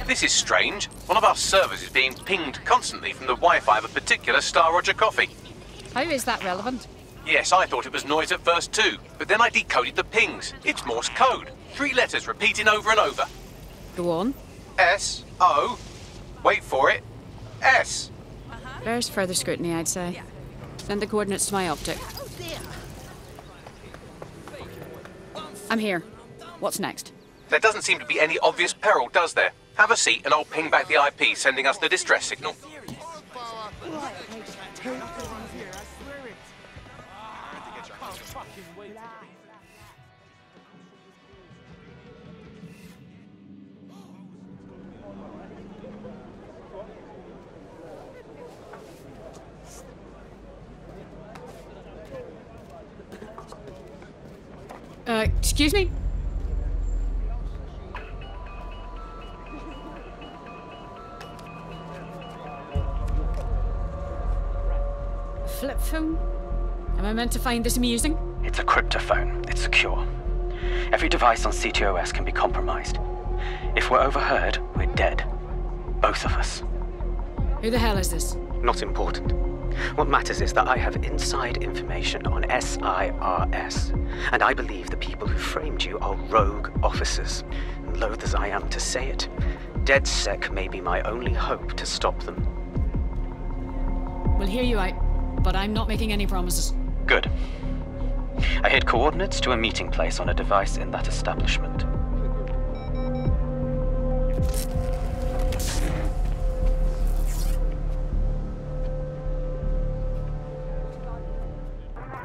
This is strange. One of our servers is being pinged constantly from the Wi-Fi of a particular Star Roger coffee. How is that relevant? Yes, I thought it was noise at first too, but then I decoded the pings. It's Morse code. 3 letters repeating over and over. Go on. S-O. Wait for it. S. There's further scrutiny, I'd say. Send the coordinates to my optic. I'm here. What's next? There doesn't seem to be any obvious peril, does there? Have a seat and I'll ping back the IP sending us the distress signal. Excuse me? Flip phone? Am I meant to find this amusing? It's a cryptophone. It's secure. Every device on CTOS can be compromised. If we're overheard, we're dead. Both of us. Who the hell is this? Not important. What matters is that I have inside information on SIRS, and I believe the people who framed you are rogue officers. And loath as I am to say it, DedSec may be my only hope to stop them. We'll hear you out, but I'm not making any promises. Good. I hid coordinates to a meeting place on a device in that establishment.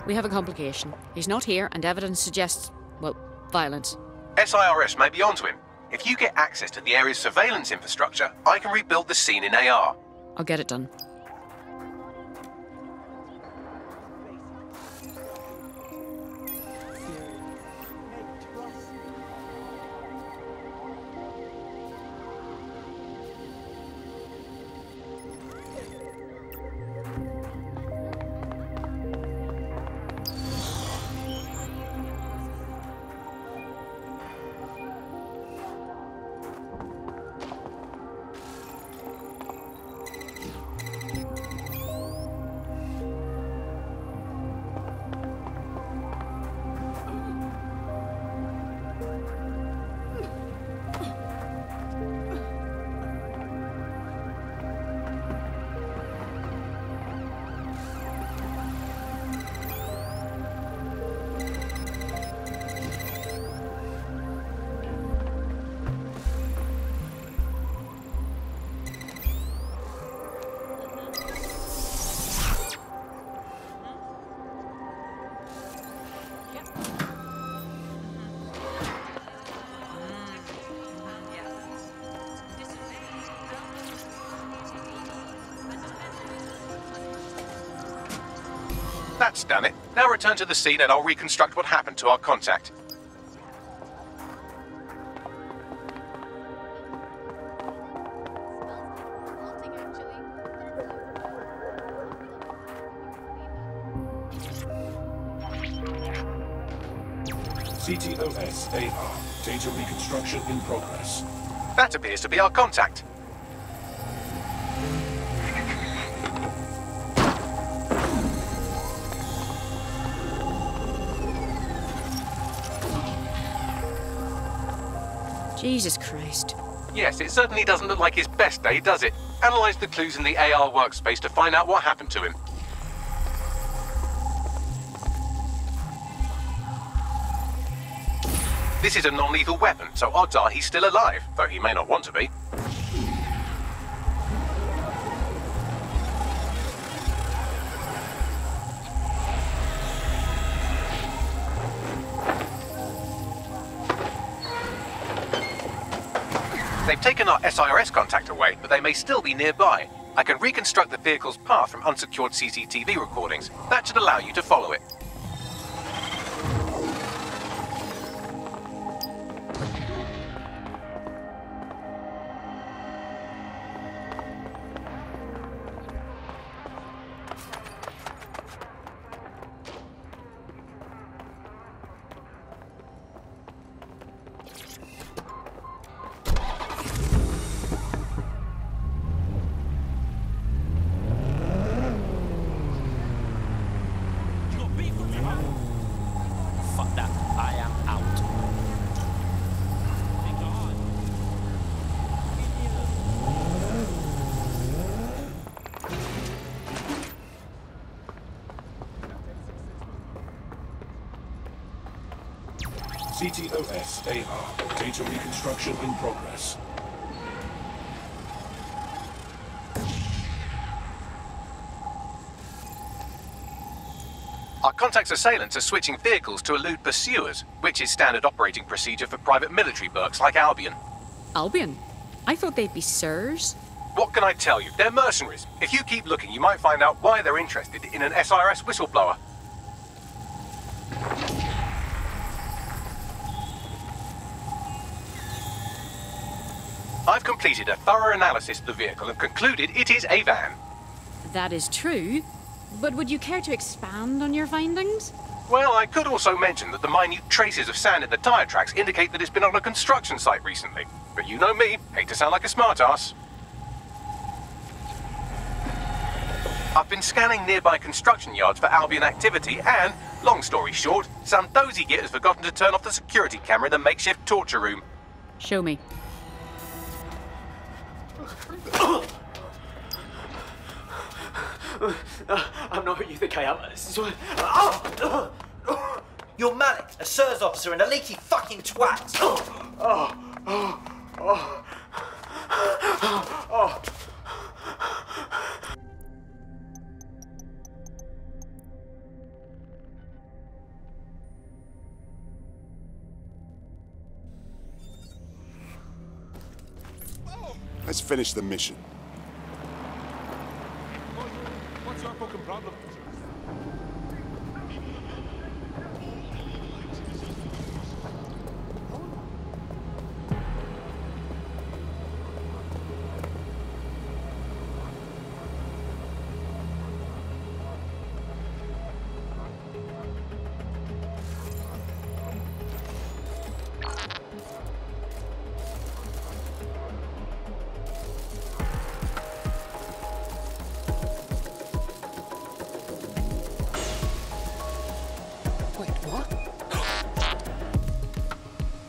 We have a complication. He's not here, and evidence suggests, well, violence. SIRS may be onto him. If you get access to the area's surveillance infrastructure, I can rebuild the scene in AR. I'll get it done. That's done it. Now return to the scene and I'll reconstruct what happened to our contact. CTOS AR. Data reconstruction in progress. That appears to be our contact. Jesus Christ. Yes, it certainly doesn't look like his best day, does it? Analyze the clues in the AR workspace to find out what happened to him. This is a non-lethal weapon, so odds are he's still alive, though he may not want to be. They've taken our SIRS contact away, but they may still be nearby. I can reconstruct the vehicle's path from unsecured CCTV recordings. That should allow you to follow it. CTOS AR. Data reconstruction in progress. Our contact's assailants are switching vehicles to elude pursuers, which is standard operating procedure for private military burks like Albion. Albion? I thought they'd be sirs. What can I tell you? They're mercenaries. If you keep looking, you might find out why they're interested in an SIRS whistleblower. I've completed a thorough analysis of the vehicle and concluded it is a van. That is true. But would you care to expand on your findings? Well, I could also mention that the minute traces of sand in the tire tracks indicate that it's been on a construction site recently. But you know me, hate to sound like a smartass. I've been scanning nearby construction yards for Albion activity and, long story short, some dozy git has forgotten to turn off the security camera in the makeshift torture room. Show me. I'm not who you think I am. You're Malik, a SIRS officer and a leaky fucking twat. Let's finish the mission. What's your fucking problem?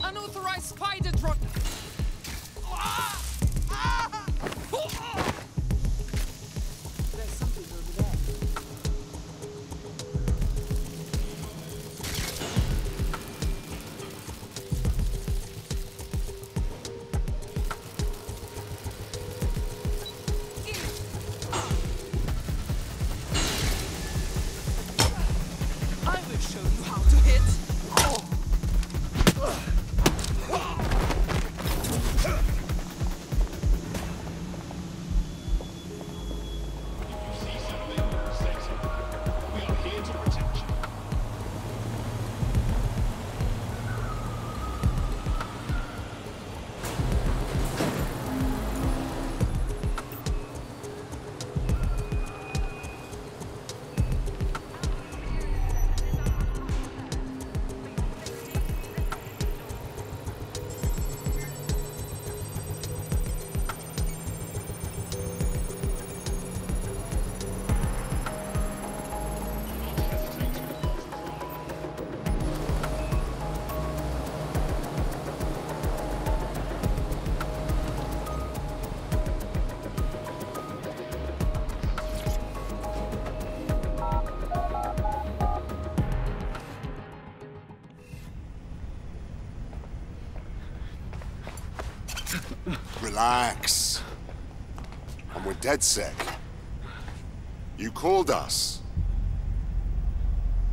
Unauthorized spider drone. There's something over there. I will show you how to hit. Relax. And we're dead sec. You called us.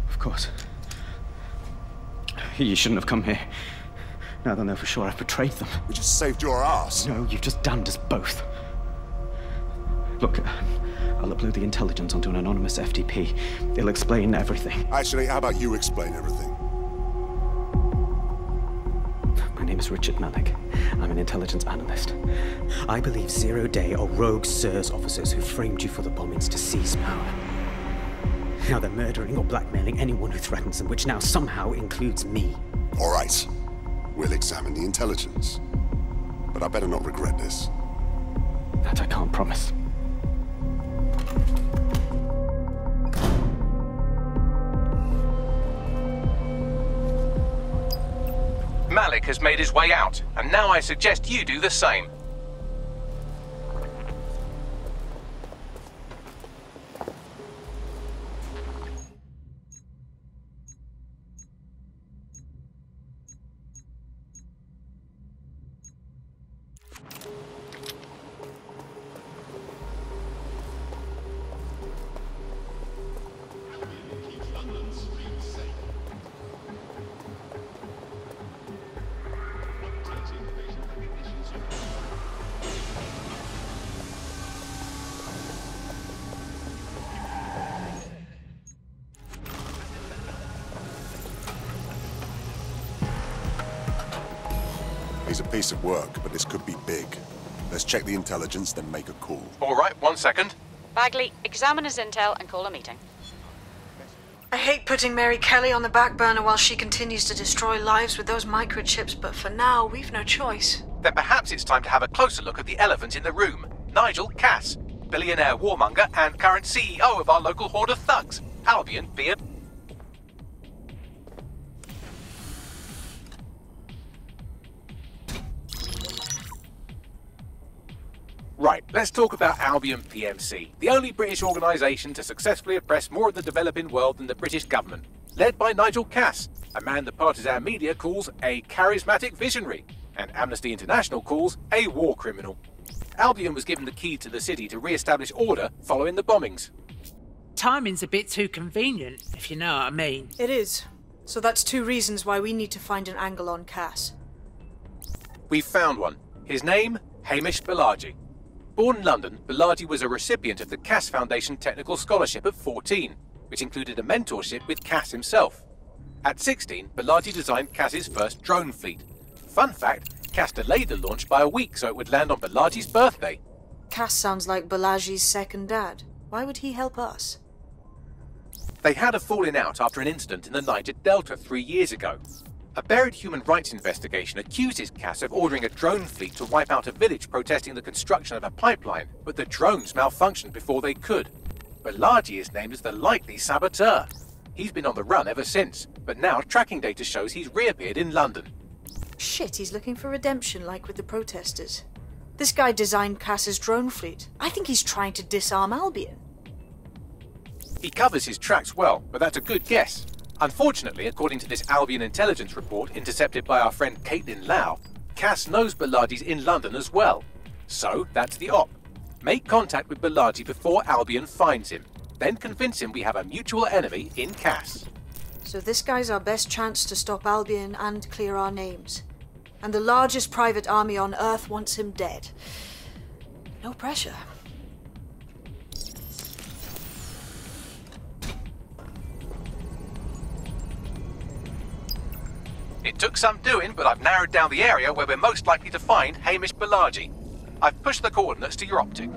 Of course. You shouldn't have come here. Now they'll know for sure I've betrayed them. We just saved your ass. No, you've just damned us both. Look, I'll upload the intelligence onto an anonymous FTP. It'll explain everything. Actually, how about you explain everything? My name is Richard Malik. I'm an intelligence analyst. I believe Zero Day are rogue SIRS officers who framed you for the bombings to seize power. Now they're murdering or blackmailing anyone who threatens them, which now somehow includes me. All right. We'll examine the intelligence. But I better not regret this. That I can't promise. Malik has made his way out, and now I suggest you do the same. He's a piece of work, but this could be big. Let's check the intelligence, then make a call. All right, 1 second. Bagley, examine his intel and call a meeting. I hate putting Mary Kelly on the back burner while she continues to destroy lives with those microchips, but for now, we've no choice. Then perhaps it's time to have a closer look at the elephant in the room. Nigel Cass, billionaire warmonger and current CEO of our local horde of thugs. Albion being... Right, let's talk about Albion PMC, the only British organisation to successfully oppress more of the developing world than the British government. Led by Nigel Cass, a man the partisan media calls a charismatic visionary, and Amnesty International calls a war criminal. Albion was given the key to the city to re-establish order following the bombings. Timing's a bit too convenient, if you know what I mean. It is. So that's 2 reasons why we need to find an angle on Cass. We've found one. His name, Hamish Balaji. Born in London, Balaji was a recipient of the Cass Foundation Technical Scholarship at 14, which included a mentorship with Cass himself. At 16, Balaji designed Cass's first drone fleet. Fun fact, Cass delayed the launch by a week so it would land on Balaji's birthday. Cass sounds like Balaji's second dad. Why would he help us? They had a falling out after an incident in the Niger Delta 3 years ago. A buried human rights investigation accuses Cass of ordering a drone fleet to wipe out a village protesting the construction of a pipeline, but the drones malfunctioned before they could. Balaji is named as the likely saboteur. He's been on the run ever since, but now tracking data shows he's reappeared in London. Shit, he's looking for redemption like with the protesters. This guy designed Cass's drone fleet. I think he's trying to disarm Albion. He covers his tracks well, but that's a good guess. Unfortunately, according to this Albion intelligence report intercepted by our friend Caitlin Lau, Cass knows Balaji's in London as well. So, that's the op. Make contact with Balaji before Albion finds him. Then convince him we have a mutual enemy in Cass. So this guy's our best chance to stop Albion and clear our names. And the largest private army on Earth wants him dead. No pressure. It took some doing, but I've narrowed down the area where we're most likely to find Hamish Balaji. I've pushed the coordinates to your optic.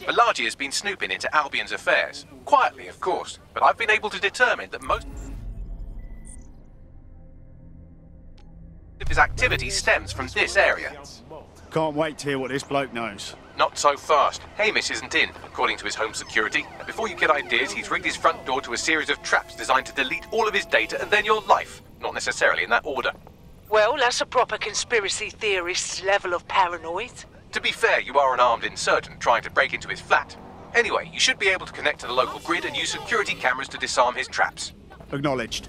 Balaji has been snooping into Albion's affairs. Quietly, of course, but I've been able to determine that most of his activity stems from this area. Can't wait to hear what this bloke knows. Not so fast. Hamish isn't in, according to his home security. Before you get ideas, he's rigged his front door to a series of traps designed to delete all of his data and then your life. Not necessarily in that order. Well, that's a proper conspiracy theorist's level of paranoid. To be fair, you are an armed insurgent trying to break into his flat. Anyway, you should be able to connect to the local grid and use security cameras to disarm his traps. Acknowledged.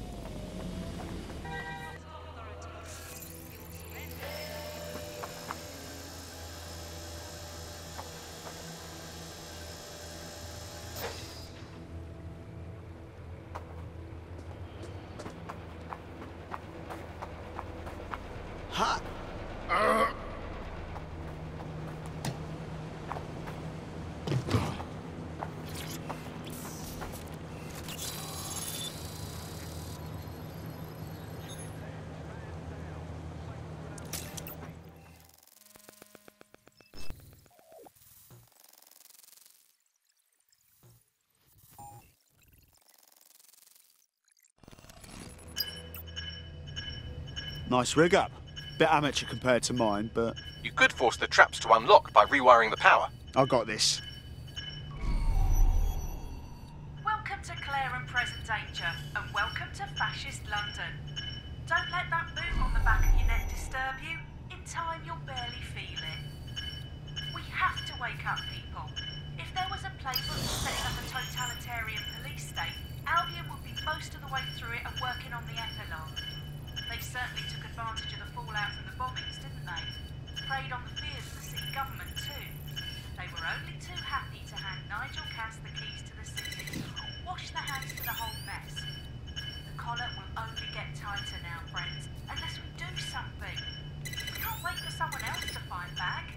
Nice rig up. Bit amateur compared to mine, but... You could force the traps to unlock by rewiring the power. I got this. Welcome to Clare and present danger, and welcome to fascist London. Don't let that move on the back of your neck disturb you. In time, you'll barely feel it. We have to wake up, people. If there was a playbook for setting up a totalitarian police state, Albion would be most of the way through it and working on the epilogue. They certainly took advantage of the fallout from the bombings, didn't they? Preyed on the fears of the city government too. They were only too happy to hand Nigel Cass the keys to the city. Wash their hands to the whole mess. The collar will only get tighter now, friends, unless we do something. We can't wait for someone else to fight back.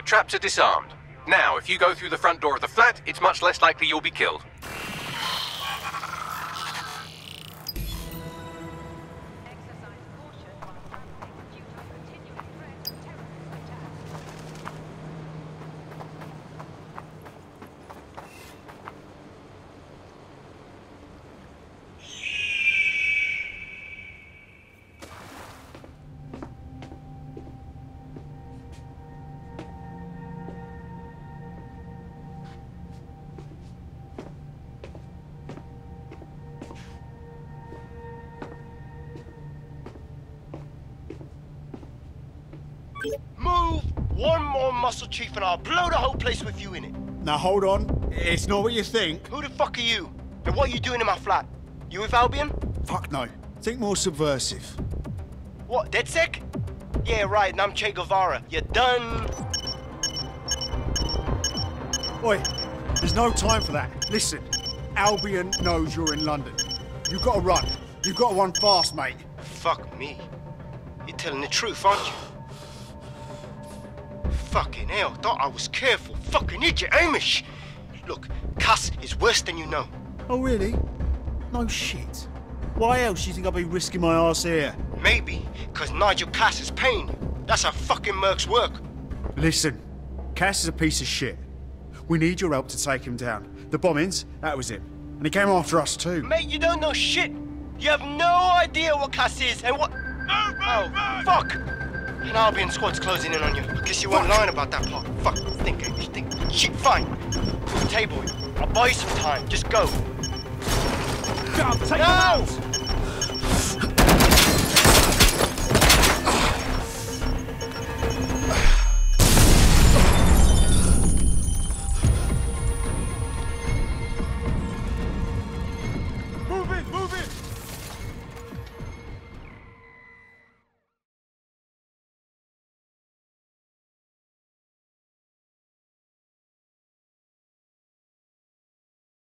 traps are disarmed. Now, if you go through the front door of the flat, it's much less likely you'll be killed. Move! One more muscle chief and I'll blow the whole place with you in it. Now hold on. It's not what you think. Who the fuck are you? And what are you doing in my flat? You with Albion? Fuck no. Think more subversive. What, DedSec? Yeah, right, and I'm Che Guevara. You done? Oi, there's no time for that. Listen, Albion knows you're in London. You've got to run. You've got to run fast, mate. Fuck me. You're telling the truth, aren't you? Fucking hell, thought I was careful. Fucking idiot, Amish! Look, Cuss is worse than you know. Oh, really? No shit. Why else do you think I'll be risking my arse here? Maybe, because Nigel Cass is paying you. That's how fucking mercs work. Listen, Cass is a piece of shit. We need your help to take him down. The bombings, that was him. And he came after us too. Mate, you don't know shit. You have no idea what Cass is and what... Oh, fuck! An Albion squad's closing in on you. I guess you weren't lying about that part. Fuck, think, Amish, think. Shit, fine. Table, I'll buy you some time. Just go. Take him No! out!